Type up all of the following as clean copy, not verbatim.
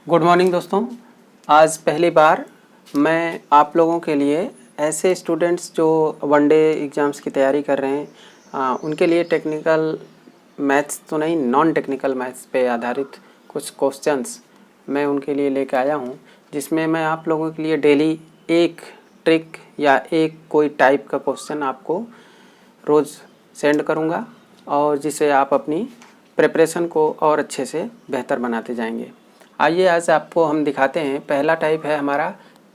Good morning दोस्तों। आज पहली बार मैं आप लोगों के लिए ऐसे स्टूडेंट्स जो वनडे एग्ज़ाम्स की तैयारी कर रहे हैं उनके लिए टेक्निकल मैथ्स तो नहीं, नॉन टेक्निकल मैथ्स पे आधारित कुछ क्वेश्चंस मैं उनके लिए लेके आया हूँ, जिसमें मैं आप लोगों के लिए डेली एक ट्रिक या एक कोई टाइप का क्वेश्चन आपको रोज़ सेंड करूँगा और जिससे आप अपनी प्रिपरेशन को और अच्छे से बेहतर बनाते जाएंगे। आइए आज आपको हम दिखाते हैं। पहला टाइप है हमारा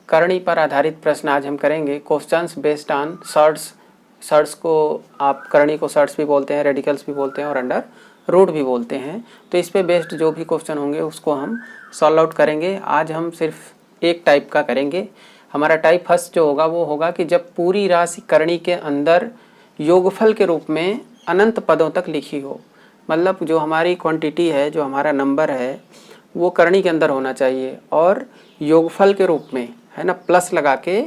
करनी पर आधारित प्रश्न। आज हम करेंगे क्वेश्चंस बेस्ड ऑन सर्ट्स को आप करनी को सर्ट्स भी बोलते हैं, रेडिकल्स भी बोलते हैं और अंडर रूट भी बोलते हैं। तो इस पे बेस्ड जो भी क्वेश्चन होंगे उसको हम सॉल्व आउट करेंगे। आज हम सिर्फ एक टाइप का करेंगे। हमारा टाइप फर्स्ट जो होगा वो होगा कि जब पूरी राशि करनी के अंदर योगफल के रूप में अनंत पदों तक लिखी हो, मतलब जो हमारी क्वांटिटी है, जो हमारा नंबर है, वो करनी के अंदर होना चाहिए और योगफल के रूप में, है ना, प्लस लगा के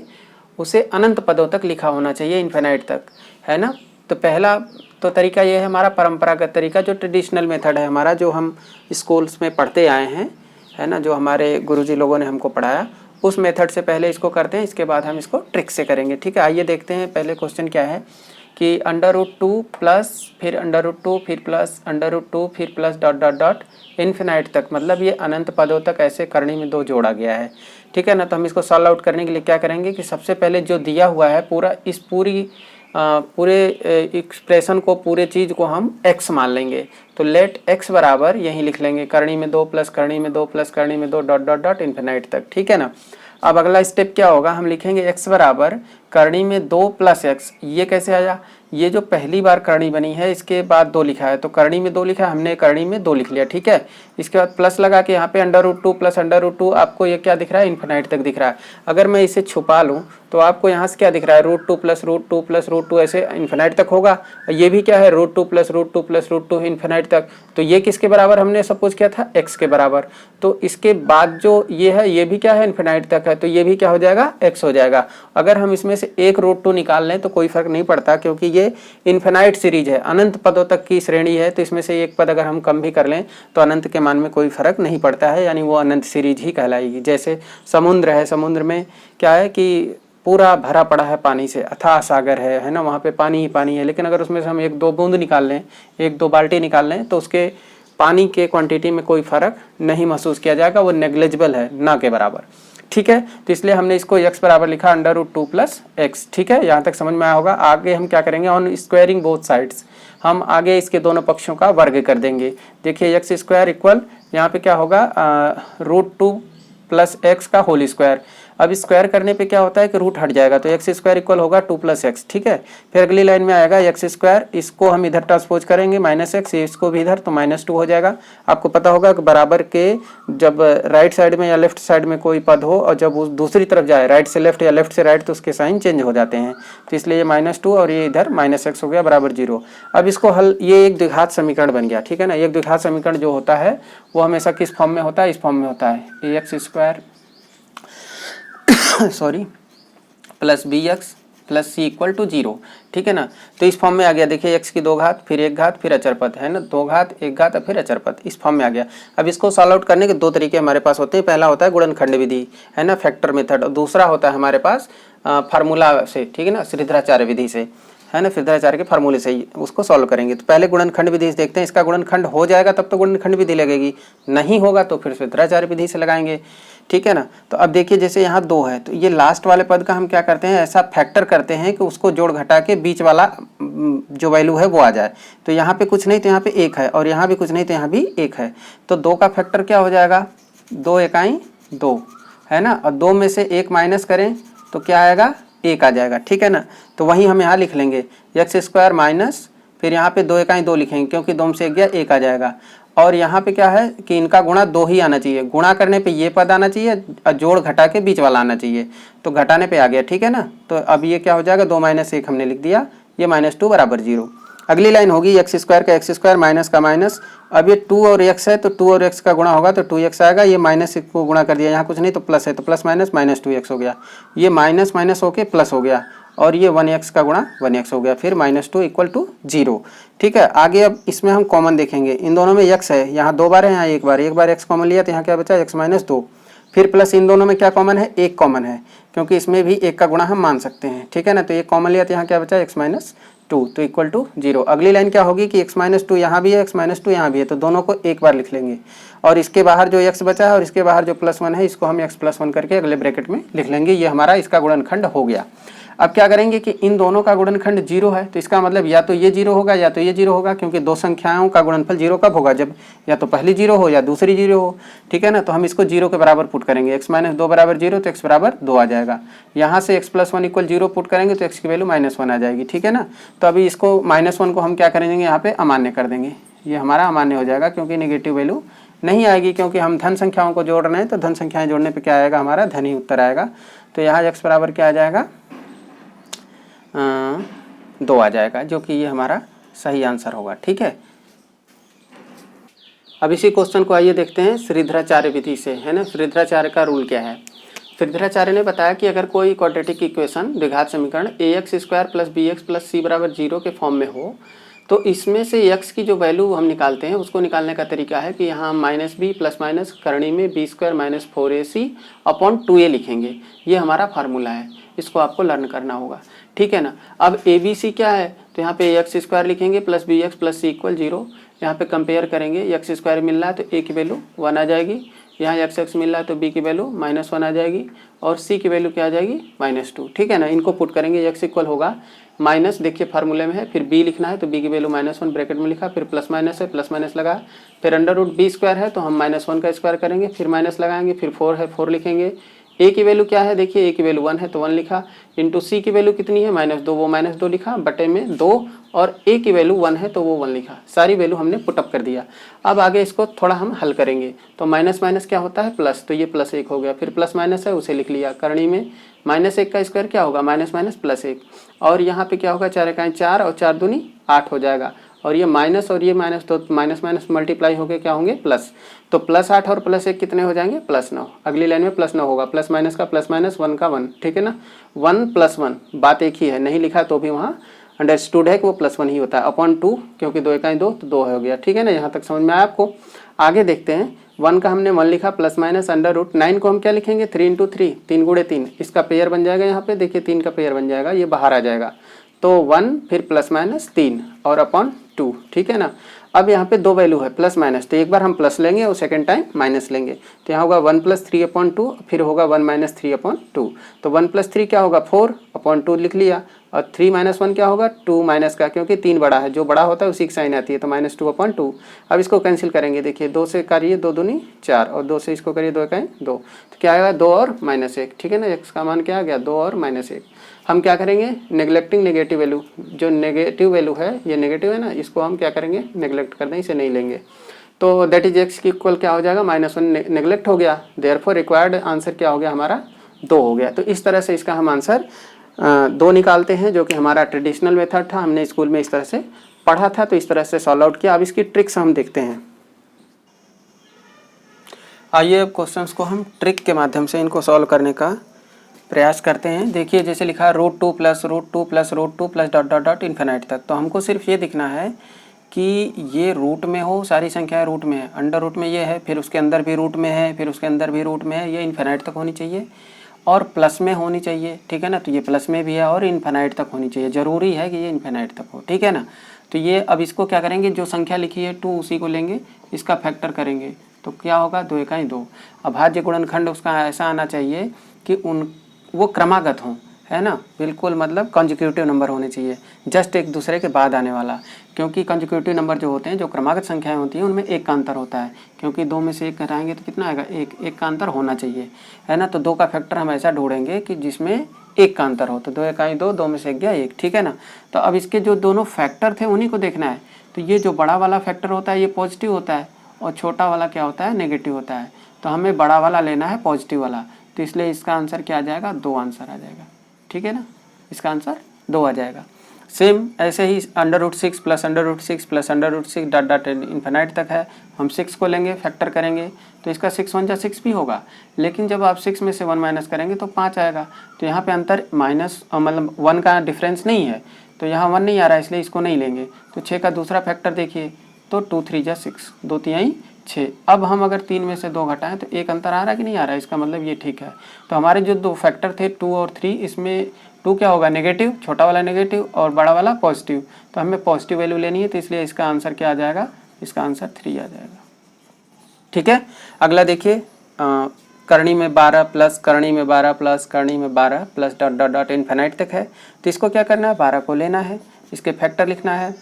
उसे अनंत पदों तक लिखा होना चाहिए, इन्फिनाइट तक, है ना। तो पहला तो तरीका ये है हमारा परंपरागत तरीका, जो ट्रेडिशनल मेथड है हमारा, जो हम स्कूल्स में पढ़ते आए हैं, है ना, जो हमारे गुरुजी लोगों ने हमको पढ़ाया, उस मेथड से पहले इसको करते हैं, इसके बाद हम इसको ट्रिक से करेंगे। ठीक है, आइए देखते हैं पहले क्वेश्चन क्या है कि √2 प्लस फिर √2 फिर प्लस √2 फिर plus dot dot dot infinite तक, मतलब ये अनंत पदों तक ऐसे करनी में दो जोड़ा गया है। ठीक है ना। तो हम इसको सॉल्व आउट करने के लिए क्या करेंगे कि सबसे पहले जो दिया हुआ है पूरे एक्सप्रेशन को, पूरे चीज़ को हम x मान लेंगे। तो लेट x बराबर यहीं लिख लेंगे करनी में 2 प्लस करनी में 2 प्लस करनी में 2 डॉट डॉट डॉट इन्फिनाइट तक। ठीक है ना। अब अगला स्टेप क्या होगा, हम लिखेंगे x बराबर करनी में 2 प्लस x। ये कैसे आया, ये जो पहली बार करनी बनी है इसके बाद 2 लिखा है, तो करनी में 2 लिखा है, हमने करनी में 2 लिख लिया। ठीक है, इसके बाद प्लस लगा के यहाँ पे √2 प्लस √2, आपको ये क्या दिख रहा है, इन्फिनाइट तक दिख रहा है। अगर मैं इसे छुपा लूँ तो आपको यहाँ से क्या दिख रहा है, √2 प्लस √2 प्लस √2 ऐसे इन्फिनाइट तक होगा। ये भी क्या है, √2 प्लस √2 प्लस √2 इन्फिनाइट तक। तो ये किसके बराबर हमने सपोज किया था, x के बराबर। तो इसके बाद जो ये है ये भी क्या है, इन्फिनाइट तक है, तो ये भी क्या हो जाएगा, x हो जाएगा। अगर हम इसमें से एक √2 निकाल लें तो कोई फर्क नहीं पड़ता, क्योंकि ये इन्फिनाइट सीरीज है, अनंत पदों तक की श्रेणी है। तो इसमें से एक पद अगर हम कम भी कर लें तो अनंत के मान में कोई फर्क नहीं पड़ता है, यानी वो अनंत सीरीज ही कहलाएगी। जैसे समुद्र है, समुद्र में क्या है कि पूरा भरा पड़ा है पानी से, अथाह सागर है ना, वहाँ पे पानी ही पानी है। लेकिन अगर उसमें से हम 1-2 बूंद निकाल लें, 1-2 बाल्टी निकाल लें, तो उसके पानी के क्वांटिटी में कोई फर्क नहीं महसूस किया जाएगा, वो नेग्लिजिबल है, ना के बराबर। ठीक है, तो इसलिए हमने इसको x बराबर लिखा √2 प्लस x। ठीक है, यहाँ तक समझ में आया होगा। आगे हम क्या करेंगे, ऑन स्क्वायरिंग बोथ साइड्स, हम आगे इसके दोनों पक्षों का वर्ग कर देंगे। देखिए x² इक्वल यहाँ पे क्या होगा, √2 प्लस x का होल स्क्वायर। अब स्क्वायर करने पे क्या होता है कि रूट हट जाएगा, तो x² इक्वल होगा 2 प्लस x। ठीक है, फिर अगली लाइन में आएगा x², इसको हम इधर ट्रांसपोज करेंगे -x, इसको भी इधर, तो -2 हो जाएगा। आपको पता होगा कि बराबर के जब राइट साइड में या लेफ्ट साइड में कोई पद हो और जब उस दूसरी तरफ जाए, राइट से लेफ्ट या लेफ्ट से राइट, तो उसके साइन चेंज हो जाते हैं। तो इसलिए ये -2 और ये इधर -x हो गया बराबर 0। अब इसको हल, ये एक द्विघात समीकरण बन गया। ठीक है ना। एक द्विघात समीकरण जो होता है वो हमेशा किस फॉर्म में होता है, इस फॉर्म में होता है, ax² sorry plus bx plus c equal to 0। ठीक है ना। तो इस फॉर्म में आ गया। देखिए x की 2 घात फिर 1 घात फिर अचर पद, है ना, 2 घात 1 घात और फिर अचर पद, इस फॉर्म में आ गया। अब इसको सॉल्व आउट करने के 2 तरीके हमारे पास होते हैं। पहला होता है गुणनखंड विधि, है ना, फैक्टर मेथड, और दूसरा होता है हमारे पास फार्मूला से, ठीक है ना, श्रीधराचार्य विधि से, है ना, श्रीधराचार्य के फार्मूले से ही उसको सॉल्व करेंगे। तो पहले गुणनखंड विधि से देखते हैं, इसका गुणनखंड हो जाएगा तब तो गुणनखंड विधि लगेगी, नहीं होगा तो फिर श्रीधराचार्य विधि से लगाएंगे। ठीक है ना। तो अब देखिए जैसे यहाँ 2 है, तो ये लास्ट वाले पद का हम क्या करते हैं, ऐसा फैक्टर करते हैं कि उसको जोड़ घटा के बीच वाला जो वैल्यू है वो आ जाए। तो यहाँ पे कुछ नहीं तो यहाँ पे 1 है, और यहाँ भी कुछ नहीं तो यहाँ भी 1 है। तो 2 का फैक्टर क्या हो जाएगा, 2 एकाई 2, है ना, और 2 में से 1 माइनस करें तो क्या आएगा, 1 आ जाएगा। ठीक है ना। तो वहीं हम यहाँ लिख लेंगे x² माइनस, फिर यहाँ पे 2 एकाई 2 लिखेंगे, क्योंकि 2 में से 1 गया 1 आ जाएगा। और यहाँ पे क्या है कि इनका गुणा 2 ही आना चाहिए, गुणा करने पे ये पद आना चाहिए और जोड़ घटा के बीच वाला आना चाहिए, तो घटाने पे आ गया। ठीक है ना। तो अब ये क्या हो जाएगा, 2 - 1 हमने लिख दिया, ये -2 बराबर 0। अगली लाइन होगी x² का x² माइनस का माइनस। अब ये 2 और x है, तो 2 और x का गुणा होगा तो 2x आएगा, ये माइनस को गुणा कर दिया, यहाँ कुछ नहीं तो प्लस है, तो प्लस माइनस -2x हो गया, ये माइनस माइनस होके प्लस हो गया। और ये 1x का गुणा 1x हो गया, फिर -2 = 0। ठीक है, आगे अब इसमें हम कॉमन देखेंगे, इन दोनों में x है, यहाँ 2 बार है, यहाँ एक बार x कॉमन लिया तो यहाँ क्या बचा x - 2, फिर प्लस इन दोनों में क्या कॉमन है, 1 कॉमन है, क्योंकि इसमें भी 1 का गुणा हम मान सकते हैं। ठीक है ना, तो 1 कॉमन लिया तो यहाँ क्या बचा x - 2 तो = 0। अगली लाइन क्या होगी कि x - 2 यहाँ भी है, x - 2 यहाँ भी है, तो दोनों को एक बार लिख लेंगे और इसके बाहर जो x बचा है और इसके बाहर जो +1 है इसको हम x + 1 करके अगले ब्रैकेट में लिख लेंगे। ये हमारा इसका गुणनखंड हो गया। अब क्या करेंगे कि इन दोनों का गुणनखंड 0 है, तो इसका मतलब या तो ये 0 होगा या तो ये 0 होगा, क्योंकि दो संख्याओं का गुणनफल 0 कब होगा, जब या तो पहली 0 हो या दूसरी 0 हो। ठीक है ना, तो हम इसको 0 के बराबर पुट करेंगे, x - 2 = 0 तो x = 2 आ जाएगा। यहाँ से x + 1 = 0 पुट करेंगे तो x की वैल्यू -1 आ जाएगी। ठीक है ना, तो अभी इसको -1 को हम क्या करेंगे, यहाँ पे अमान्य कर देंगे, ये हमारा अमान्य हो जाएगा, क्योंकि नेगेटिव वैल्यू नहीं आएगी, क्योंकि हम धन संख्याओं को जोड़ रहे हैं, तो धन संख्याएं जोड़ने पे क्या आएगा, हमारा धन ही उत्तर आएगा। तो यहाँ x बराबर क्या आ जाएगा, 2 आ जाएगा, जो कि ये हमारा सही आंसर होगा। ठीक है, अब इसी क्वेश्चन को आइए देखते हैं श्रीधराचार्य विधि से, है ना। श्रीधराचार्य का रूल क्या है। श्रीधराचार्य ने बताया कि अगर कोई क्वाड्रेटिक इक्वेशन द्विघात समीकरण ax² + bx + c = 0 के फॉर्म में हो, तो इसमें से x की जो वैल्यू हम निकालते हैं उसको निकालने का तरीका है कि यहाँ हम -b ± करणी में b² - 4ac/2a लिखेंगे। ये हमारा फार्मूला है, इसको आपको लर्न करना होगा। ठीक है ना, अब ABC क्या है, तो यहाँ पे ax² लिखेंगे + bx + c = 0। यहाँ पे कंपेयर करेंगे, x² मिल रहा है तो a की वैल्यू 1 आ जाएगी, यहाँ x मिल रहा है तो b की वैल्यू -1 आ जाएगी और c की वैल्यू क्या आ जाएगी, -2। ठीक है ना, इनको पुट करेंगे, x इक्वल होगा माइनस, देखिए फार्मूले में है, फिर b लिखना है तो b की वैल्यू -1 ब्रैकेट में लिखा, फिर प्लस माइनस है, प्लस माइनस लगा, फिर √b² है तो हम -1 का स्क्वायर करेंगे, फिर माइनस लगाएंगे, फिर 4 है 4 लिखेंगे। a की वैल्यू क्या है, देखिए a की वैल्यू 1 है तो 1 लिखा, इंटू c की वैल्यू कितनी है -2, वो -2 लिखा, बटे में 2, और a की वैल्यू 1 है तो वो 1 लिखा। सारी वैल्यू हमने पुटअप कर दिया। अब आगे इसको थोड़ा हम हल करेंगे, तो माइनस माइनस क्या होता है प्लस, तो ये +1 हो गया, फिर प्लस माइनस है उसे लिख लिया, करणी में -1 का स्क्वायर क्या होगा, माइनस माइनस +1, और यहाँ पे क्या होगा, 4 एकाएं 4 और 4 दूनी 8 हो जाएगा, और ये माइनस और ये माइनस, तो माइनस माइनस मल्टीप्लाई हो गए क्या होंगे, प्लस, तो +8 और +1 कितने हो जाएंगे, +9। अगली लाइन में +9 होगा, प्लस माइनस का प्लस माइनस, 1 का 1। ठीक है ना, 1 + 1 बात एक ही है, नहीं लिखा तो भी वहाँ अंडरस्टूड है कि वो +1 ही होता है, अपॉन 2, क्योंकि 2 एकाएं 2 तो 2 हो गया। ठीक है ना, यहाँ तक समझ में आया आपको। आगे देखते हैं, 1 का हमने 1 लिखा, प्लस माइनस √9 को हम क्या लिखेंगे, 3 × 3, 3 × 3, इसका पेयर बन जाएगा, यहाँ पे देखिए 3 का पेयर बन जाएगा, ये बाहर आ जाएगा, तो 1 फिर प्लस माइनस 3 और अपॉन 2। ठीक है ना, अब यहाँ पे दो वैल्यू है प्लस माइनस, तो एक बार हम प्लस लेंगे और सेकंड टाइम माइनस लेंगे, तो यहाँ होगा 1 + 3/2, फिर होगा 1 - 3/2, तो 1 + 3 क्या होगा 4/2 लिख लिया, और 3 - 1 क्या होगा 2 माइनस का, क्योंकि 3 बड़ा है, जो बड़ा होता है उसी की साइन आती है, तो -2/2। अब इसको कैंसिल करेंगे, देखिए 2 से करिए 2 दूनी 4, और 2 से इसको करिए 2 एकाएं 2, तो क्या आएगा 2 और -1। ठीक है ना, x का मान क्या आ गया 2 और -1। हम क्या करेंगे, नेग्लेक्टिंग नेगेटिव वैल्यू, जो नेगेटिव वैल्यू है, ये नेगेटिव है ना, इसको हम क्या करेंगे, नेग्लेक्ट कर दें, इसे नहीं लेंगे, तो दैट इज x की इक्वल क्या हो जाएगा -1 नेग्लेक्ट हो गया, देयरफॉर रिक्वायर्ड आंसर क्या हो गया हमारा 2 हो गया। तो इस तरह से इसका हम आंसर 2 निकालते हैं, जो कि हमारा ट्रेडिशनल मेथड था, हमने स्कूल में इस तरह से पढ़ा था, तो इस तरह से सॉल्व आउट किया। अब इसकी ट्रिक्स हम देखते हैं। आइए अब क्वेश्चंस को हम ट्रिक के माध्यम से इनको सॉल्व करने का प्रयास करते हैं। देखिए जैसे लिखा है √2 + √2 + √2 + ... इन्फिनाइट तक, तो हमको सिर्फ ये दिखना है कि ये रूट में हो, सारी संख्याएं रूट में है, अंडर रूट में ये है, फिर उसके अंदर भी रूट में है, फिर उसके अंदर भी रूट में है, ये इन्फिनाइट तक होनी चाहिए और प्लस में होनी चाहिए। ठीक है ना, तो ये प्लस में भी है और इन्फिनाइट तक होनी चाहिए, ज़रूरी है कि ये इन्फिनाइट तक हो। ठीक है ना, तो ये अब इसको क्या करेंगे, जो संख्या लिखी है 2 उसी को लेंगे, इसका फैक्टर करेंगे, तो क्या होगा 2 एकाएं 2। अभाज्य गुणनखंड उसका ऐसा आना चाहिए कि वो क्रमागत हों, है ना, बिल्कुल मतलब कंसेक्यूटिव नंबर होने चाहिए, जस्ट एक दूसरे के बाद आने वाला, क्योंकि कंसेक्यूटिव नंबर जो होते हैं, जो क्रमागत संख्याएं होती हैं, उनमें 1 का अंतर होता है, क्योंकि 2 में से 1 घटाएंगे तो कितना आएगा 1 का अंतर होना चाहिए, है ना। तो 2 का फैक्टर हम ऐसा ढूंढेंगे कि जिसमें 1 का अंतर हो, तो 2 एकाएं 2, 2 में से 1 गया 1। ठीक है ना, तो अब इसके जो दोनों फैक्टर थे उन्हीं को देखना है, तो ये जो बड़ा वाला फैक्टर होता है ये पॉजिटिव होता है और छोटा वाला क्या होता है नेगेटिव होता है, तो हमें बड़ा वाला लेना है पॉजिटिव वाला, तो इसलिए इसका आंसर क्या आ जाएगा 2 आंसर आ जाएगा। ठीक है ना, इसका आंसर 2 आ जाएगा। सेम ऐसे ही √6 plus √6 plus √6 dot dot infinite तक है। हम 6 को लेंगे, फैक्टर करेंगे तो इसका 6 1 जा 6 भी होगा, लेकिन जब आप 6 में से 1 माइनस करेंगे तो 5 आएगा। तो यहाँ पे अंतर माइनस मतलब 1 का डिफरेंस नहीं है, तो यहाँ 1 नहीं आ रहा है, इसलिए इसको नहीं लेंगे। तो 6 का दूसरा फैक्टर देखिए, तो 2 3 जा 6, 2 3 6। अब हम अगर 3 में से 2 घटाएं तो एक अंतर आ रहा है कि नहीं आ रहा है, इसका मतलब ये ठीक है। तो हमारे जो दो फैक्टर थे 2 और 3, इसमें 2 क्या होगा नेगेटिव, छोटा वाला नेगेटिव और बड़ा वाला पॉजिटिव, तो हमें पॉजिटिव वैल्यू लेनी है, तो इसलिए इसका आंसर क्या आ जाएगा, इसका आंसर 3 आ जाएगा। ठीक है, अगला देखिए, करणी में 12 प्लस करणी में 12 प्लस करणी में 12 plus dot dot dot infinite तक है। तो इसको क्या करना है, 12 को लेना है, इसके फैक्टर लिखना है,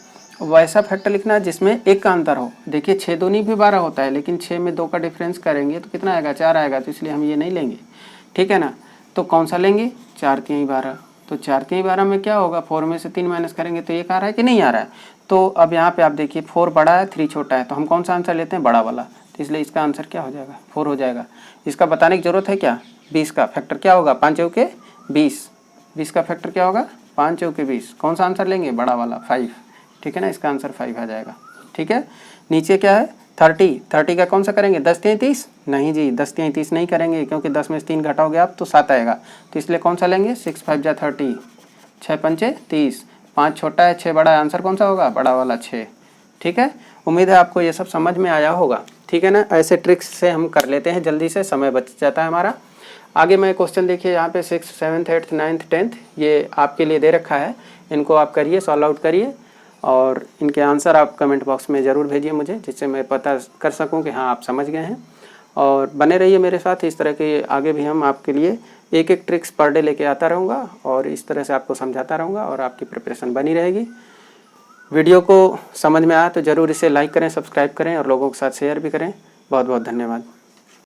वैसा फैक्टर लिखना है जिसमें एक का अंतर हो। देखिए 6 दूनी भी 12 होता है, लेकिन 6 में 2 का डिफरेंस करेंगे तो कितना आएगा, 4 आएगा, तो इसलिए हम ये नहीं लेंगे। ठीक है ना, तो कौन सा लेंगे, 4 3 12। तो 4 3 12 में क्या होगा, 4 में से 3 माइनस करेंगे तो 1 आ रहा है कि नहीं आ रहा है। तो अब यहाँ पे आप देखिए 4 बड़ा है, 3 छोटा है, तो हम कौन सा आंसर लेते हैं, बड़ा वाला। तो इसलिए इसका आंसर क्या हो जाएगा, 4 हो जाएगा। इसका बताने की जरूरत है क्या, 20 का फैक्टर क्या होगा, 5 चौके 20, 20 का फैक्टर क्या होगा, 5 चौके 20। कौन सा आंसर लेंगे, बड़ा वाला 5। ठीक है ना, इसका आंसर 5 आ जाएगा। ठीक है, नीचे क्या है 30, 30 का कौन सा करेंगे, 10 3 30, नहीं जी 10 3 30 नहीं करेंगे, क्योंकि 10 में से 3 घटाओगे आप तो 7 आएगा। तो इसलिए कौन सा लेंगे, 6 5 जा 30, 6 5 30, 5 छोटा है 6 बड़ा है, आंसर कौन सा होगा, बड़ा वाला 6। ठीक है, उम्मीद है आपको ये सब समझ में आया होगा। ठीक है ना, ऐसे ट्रिक्स से हम कर लेते हैं, जल्दी से समय बच जाता है हमारा। आगे मैं क्वेश्चन देखिए, यहाँ पे 6 7 8 9 10 ये आपके लिए दे रखा है, इनको आप करिए, सॉल्व आउट करिए और इनके आंसर आप कमेंट बॉक्स में ज़रूर भेजिए मुझे, जिससे मैं पता कर सकूं कि हाँ आप समझ गए हैं। और बने रहिए मेरे साथ, इस तरह के आगे भी हम आपके लिए एक एक ट्रिक्स पर डे लेके आता रहूँगा और इस तरह से आपको समझाता रहूँगा और आपकी प्रिपरेशन बनी रहेगी। वीडियो को समझ में आया तो ज़रूर इसे लाइक करें, सब्सक्राइब करें और लोगों के साथ शेयर भी करें। बहुत बहुत धन्यवाद।